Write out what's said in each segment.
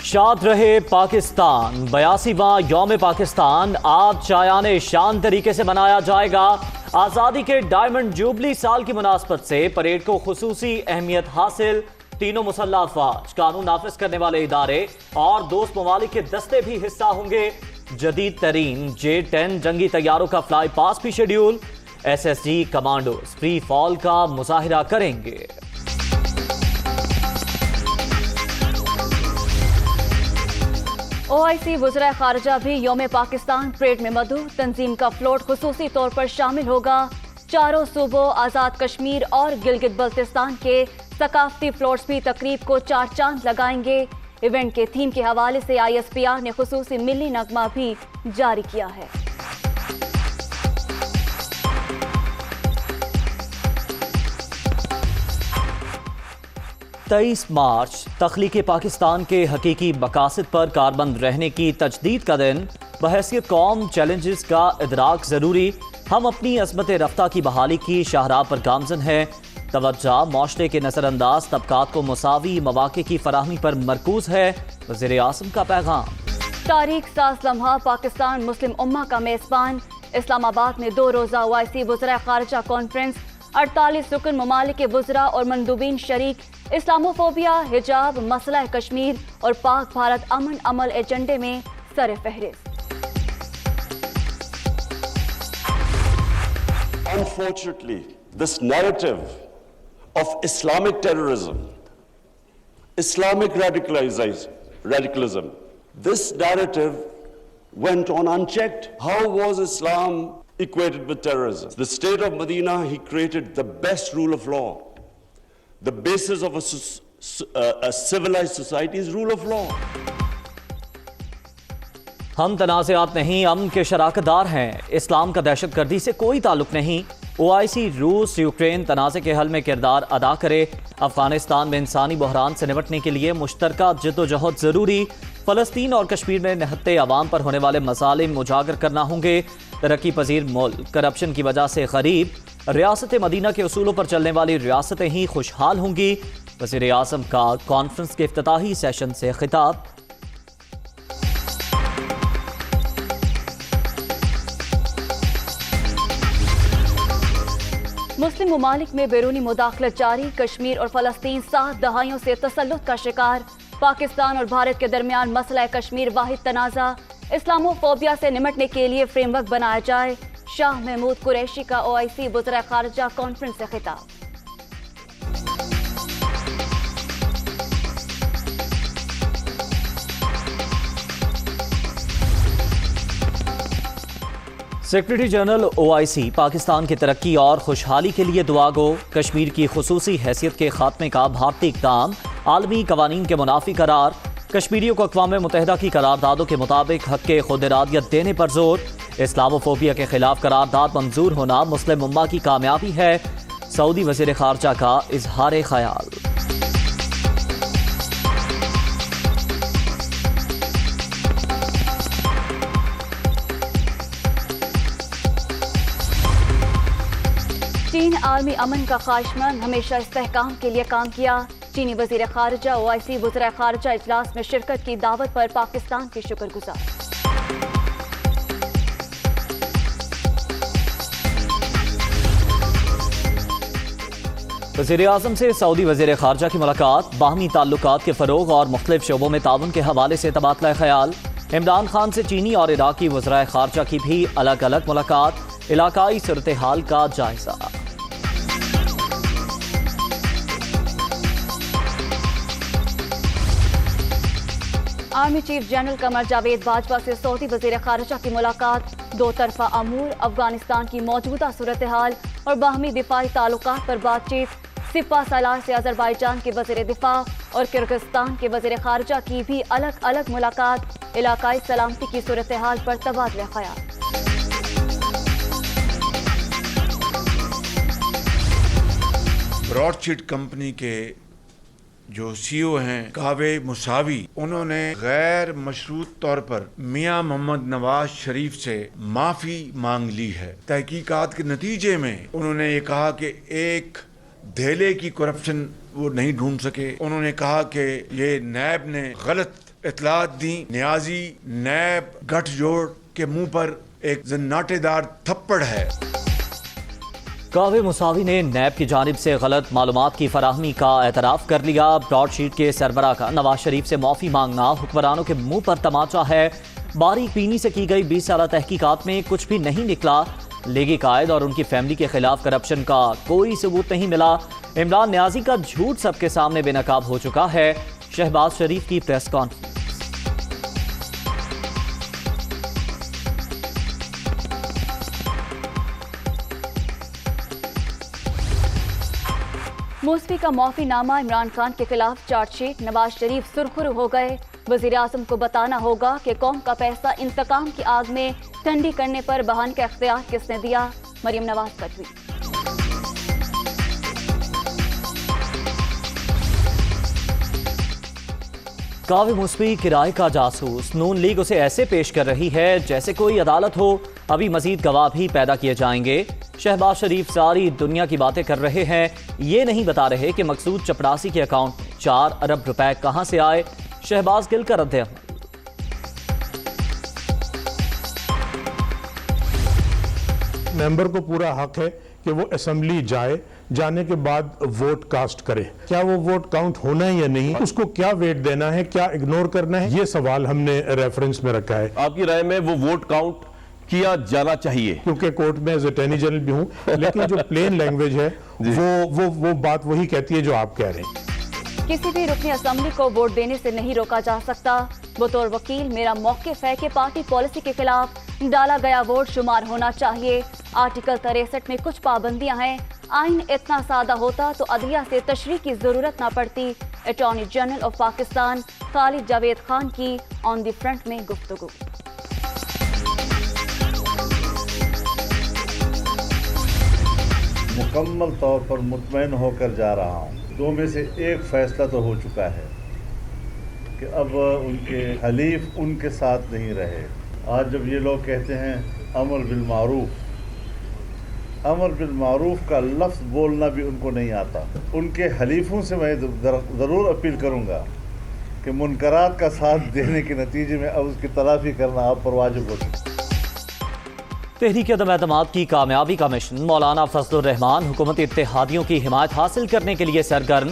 شاد رہے پاکستان 82واں یوم پاکستان آج شایان شان طریقے سے منایا جائے گا۔ آزادی کے ڈائمنڈ جوبلی سال کی مناسبت سے پریڈ کو خصوصی اہمیت حاصل۔ تینوں مسلح افواج، قانون نافذ کرنے والے ادارے اور دوست ممالک کے دستے بھی حصہ ہوں گے۔ جدید ترین J-10 جنگی طیاروں کا فلائی پاس بھی شیڈیول۔ SSG کمانڈوز فری فال کا مظاہرہ کریں گے۔ OIC وزرائے خارجہ بھی یوم پاکستان پریڈ میں مدعو۔ تنظیم کا فلوٹ خصوصی طور پر شامل ہوگا۔ چاروں صوبوں آزاد کشمیر اور گلگت بلتستان کے ثقافتی فلوٹس بھی تقریب کو چار چاند لگائیں گے۔ ایونٹ کے تھیم کے حوالے سے ISPR نے خصوصی ملی نغمہ بھی جاری کیا ہے۔ تئیس مارچ تخلیق پاکستان کے حقیقی مقاصد پر کاربند رہنے کی تجدید کا دن۔ بحیثیت قوم چیلنجز کا ادراک ضروری۔ ہم اپنی عظمت رفتہ کی بحالی کی شاہراہ پر گامزن ہیں۔ توجہ معاشرے کے نظر انداز طبقات کو مساوی مواقع کی فراہمی پر مرکوز ہے۔ وزیر اعظم کا پیغام۔ تاریخ ساز لمحہ پاکستان مسلم امہ کا میزبان۔ اسلام آباد میں 2 روزہ OIC وزرائے خارجہ کانفرنس۔ 48 رکن ممالک کے وزراء اور مندوبین شریک۔ اسلاموفوبیا، حجاب، مسئلہ کشمیر اور پاک بھارت امن عمل ایجنڈے میں سر فہرست۔ Unfortunately, this narrative of Islamic terrorism, Islamic radicalism, this narrative went on unchecked. How was Islam equated with terrorism? The state of Medina, he created the best rule of law. The basis of a civilized society is rule of law. ہم تنازعات نہیں، امن کے شراکت دار ہیں۔ اسلام کا دہشت گردی سے کوئی تعلق نہیں۔ OIC روس یوکرین تنازع کے حل میں کردار ادا کرے۔ افغانستان میں انسانی بحران سے نمٹنے کے لیے مشترکہ جد و جہد ضروری۔ فلسطین اور کشمیر میں نہتے عوام پر ہونے والے مظالم اجاگر کرنا ہوں گے۔ ترقی پذیر ملک کرپشن کی وجہ سے غریب۔ ریاست مدینہ کے اصولوں پر چلنے والی ریاستیں ہی خوشحال ہوں گی۔ وزیر اعظم کا کانفرنس کے افتتاحی سیشن سے خطاب۔ مسلم ممالک میں بیرونی مداخلت جاری۔ کشمیر اور فلسطین 7 دہائیوں سے تسلط کا شکار۔ پاکستان اور بھارت کے درمیان مسئلہ کشمیر واحد تنازع۔ اسلاموفوبیا سے نمٹنے کے لیے فریم ورک بنایا جائے۔ شاہ محمود قریشی کا OIC وزرائے خارجہ کانفرنس سے خطاب۔ سیکرٹری جنرل OIC پاکستان کی ترقی اور خوشحالی کے لیے دعا گو۔ کشمیر کی خصوصی حیثیت کے خاتمے کا بھارتی اقدام عالمی قوانین کے منافی قرار۔ کشمیریوں کو اقوام متحدہ کی قراردادوں کے مطابق حق خود ارادیت دینے پر زور۔ اسلاموفوبیا کے خلاف قرارداد منظور ہونا مسلم امہ کی کامیابی ہے۔ سعودی وزیر خارجہ کا اظہار خیال۔ چین عالمی امن کا خواہشمند، ہمیشہ استحکام کے لیے کام کیا۔ چینی وزیر خارجہ OIC وزرائے خارجہ اجلاس میں شرکت کی دعوت پر پاکستان کی شکر گزار۔ وزیر اعظم سے سعودی وزیر خارجہ کی ملاقات۔ باہمی تعلقات کے فروغ اور مختلف شعبوں میں تعاون کے حوالے سے تبادلہ خیال۔ عمران خان سے چینی اور عراقی وزرائے خارجہ کی بھی الگ الگ ملاقات۔ علاقائی صورتحال کا جائزہ۔ Army chief general Qamar Javed Bajwa سے سعودی وزیر خارجہ کی ملاقات۔ 2 طرفہ امور، افغانستان کی موجودہ صورتحال اور باہمی دفاعی تعلقات پر بات چیت۔ سپہ سالار سے آذربائیجان کے وزیر دفاع اور کرغزستان کے وزیر خارجہ کی بھی الگ الگ ملاقات۔ علاقائی سلامتی کی صورتحال پر تبادلہ خیال۔ براڈ شیٹ کمپنی کے جو CEO ہیں کعبے مساوی، انہوں نے غیر مشروط طور پر میاں محمد نواز شریف سے معافی مانگ لی ہے۔ تحقیقات کے نتیجے میں انہوں نے یہ کہا کہ ایک دھیلے کی کرپشن وہ نہیں ڈھونڈ سکے۔ انہوں نے کہا کہ یہ نیب نے غلط اطلاعات دیں، نیازی نیب گٹھ جوڑ کے منہ پر ایک زناٹے دار تھپڑ ہے۔ کعبے مساوی نے نیب کی جانب سے غلط معلومات کی فراہمی کا اعتراف کر لیا۔ براڈ شیٹ کے سربراہ کا نواز شریف سے معافی مانگنا حکمرانوں کے منہ پر تماچا ہے۔ باریک بینی سے کی گئی 20 سالہ تحقیقات میں کچھ بھی نہیں نکلا۔ لیگی قائد اور ان کی فیملی کے خلاف کرپشن کا کوئی ثبوت نہیں ملا۔ عمران نیازی کا جھوٹ سب کے سامنے بے نقاب ہو چکا ہے۔ شہباز شریف کی پریس کانفرنس۔ موسوی کا معافی نامہ عمران خان کے خلاف چارج شیٹ، نواز شریف سرخرو ہو گئے۔ وزیر اعظم کو بتانا ہوگا کہ قوم کا پیسہ انتقام کی آگ میں ٹھنڈی کرنے پر بہان کا اختیار کس نے دیا؟ مریم نواز کا ٹویٹ۔ کعبے موسوی کرائے کا جاسوس، نون لیگ اسے ایسے پیش کر رہی ہے جیسے کوئی عدالت ہو۔ ابھی مزید گواہ بھی پیدا کیے جائیں گے۔ شہباز شریف ساری دنیا کی باتیں کر رہے ہیں، یہ نہیں بتا رہے کہ مقصود چپڑاسی کے اکاؤنٹ میں 4 ارب روپے کہاں سے آئے۔ شہباز گل کا رد عمل۔ ممبر کو پورا حق ہے کہ وہ اسمبلی جائے، جانے کے بعد ووٹ کاسٹ کرے۔ کیا وہ ووٹ کاؤنٹ ہونا ہے یا نہیں، اس کو کیا ویٹ دینا ہے، کیا اگنور کرنا ہے، یہ سوال ہم نے ریفرنس میں رکھا ہے۔ آپ کی رائے میں وہ ووٹ کاؤنٹ کیا جانا چاہیے؟ کیونکہ کورٹ میں ایز اٹارنی جنرل بھی ہوں، لیکن جو پلین لینگویج ہے وہ بات وہی کہتی ہے جو آپ کہہ رہے ہیں۔ کسی بھی رکن اسمبلی کو ووٹ دینے سے نہیں روکا جا سکتا۔ بطور وکیل میرا موقف ہے کہ پارٹی پالیسی کے خلاف ڈالا گیا ووٹ شمار ہونا چاہیے۔ آرٹیکل 63 میں کچھ پابندیاں ہیں۔ آئین اتنا سادہ ہوتا تو عدلیہ سے تشریح کی ضرورت نہ پڑتی۔ اٹارنی جنرل آف پاکستان خالد جاوید خان کی آن دی فرنٹ میں گفتگو۔ مکمل طور پر مطمئن ہو کر جا رہا ہوں، 2 میں سے 1 فیصلہ تو ہو چکا ہے کہ اب ان کے حلیف ان کے ساتھ نہیں رہے۔ آج جب یہ لوگ کہتے ہیں امر بالمعروف، امر بالمعروف کا لفظ بولنا بھی ان کو نہیں آتا۔ ان کے حلیفوں سے میں ضرور اپیل کروں گا کہ منکرات کا ساتھ دینے کے نتیجے میں اب اس کی تلافی کرنا آپ پر واجب ہوگی۔ تحریک عدم اعتماد کی کامیابی کا مشن، مولانا فضل الرحمان حکومت اتحادیوں کی حمایت حاصل کرنے کے لیے سرگرم۔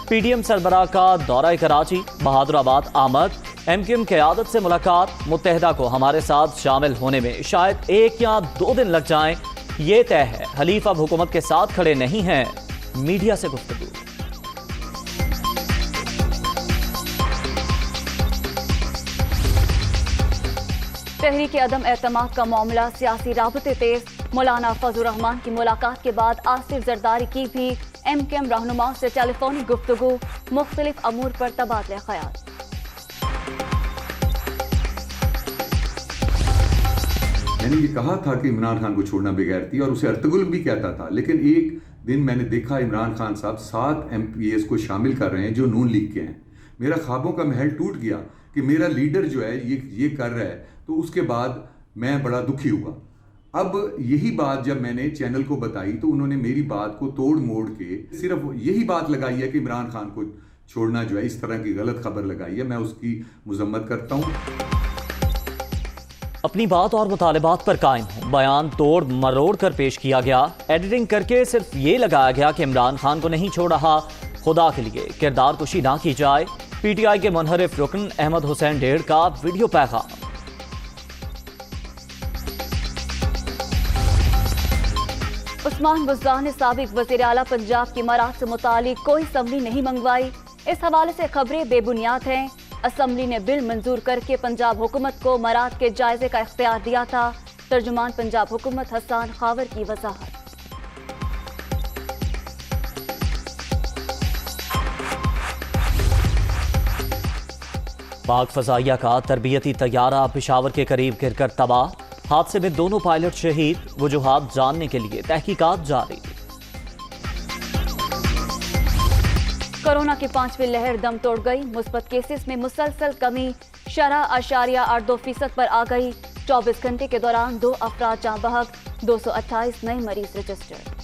پی ڈی ایم سربراہ کا دورہ کراچی، بہادر آباد آمد، ایم کیو ایم قیادت سے ملاقات۔ متحدہ کو ہمارے ساتھ شامل ہونے میں شاید 1 یا 2 دن لگ جائیں، یہ طے ہے۔ حلیف اب حکومت کے ساتھ کھڑے نہیں ہیں۔ میڈیا سے گفتگو۔ تحریک عدم اعتماد کا معاملہ، سیاسی رابطے تیز۔ مولانا فضل الرحمان کی ملاقات کے بعد آصف زرداری کی بھی ایم کیو ایم رہنما سے ٹیلی فونی گفتگو، مختلف امور پر تبادلہ خیال۔ میں نے یہ کہا تھا کہ عمران خان کو چھوڑنا بغیرتی، اور اسے ارطغرل بھی کہتا تھا، لیکن ایک دن میں نے دیکھا عمران خان صاحب 7 ایم پی ایس کو شامل کر رہے ہیں جو نون لیگ کے ہیں۔ میرا خوابوں کا محل ٹوٹ گیا کہ میرا لیڈر جو ہے یہ کر رہا ہے، تو اس کے بعد میں بڑا دکھی ہوا۔ اب یہی بات جب میں نے چینل کو بتائی تو انہوں نے میری بات کو توڑ موڑ کے صرف یہی بات لگائی ہے کہ عمران خان کو چھوڑنا جو ہے، اس طرح کی غلط خبر لگائی ہے۔ میں اس کی مذمت کرتا ہوں۔ اپنی بات اور مطالبات پر قائم ہوں، بیان توڑ مروڑ کر پیش کیا گیا۔ ایڈیٹنگ کر کے صرف یہ لگایا گیا کہ عمران خان کو نہیں چھوڑ رہا۔ خدا کے لیے کردار کشی نہ کی جائے۔ پی ٹی آئی کے منحرف رکن احمد حسین ڈھیڑ کا ویڈیو پیغام۔ عثمان بزدار نے سابق وزیر اعلیٰ پنجاب کی امارات سے متعلق کوئی اسمبلی نہیں منگوائی۔ اس حوالے سے خبریں بے بنیاد ہیں۔ اسمبلی نے بل منظور کر کے پنجاب حکومت کو امارات کے جائزے کا اختیار دیا تھا۔ ترجمان پنجاب حکومت حسان خاور کی وضاحت۔ پاک فضائیہ کا تربیتی طیارہ پشاور کے قریب گر کر تباہ۔ حادثے میں 2 پائلٹ شہید، وجوہات جاننے کے لیے تحقیقات جاری۔ کورونا کی 5ویں لہر دم توڑ گئی، مثبت کیسز میں مسلسل کمی، شرح 8.82% پر آ گئی۔ 24 گھنٹے کے دوران 2 افراد جاں بحق، 228 نئے مریض رجسٹر۔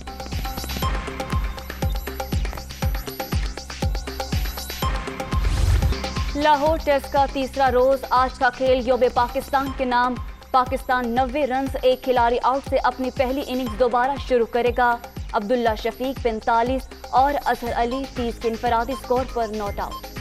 لاہور ٹیسٹ کا تیسرا روز، آج کا کھیل یوم پاکستان کے نام۔ پاکستان 90 رنز ایک کھلاڑی آؤٹ سے اپنی پہلی اننگز دوبارہ شروع کرے گا۔ عبداللہ شفیق 45 اور اظہر علی 30 کے انفرادی سکور پر ناٹ آؤٹ۔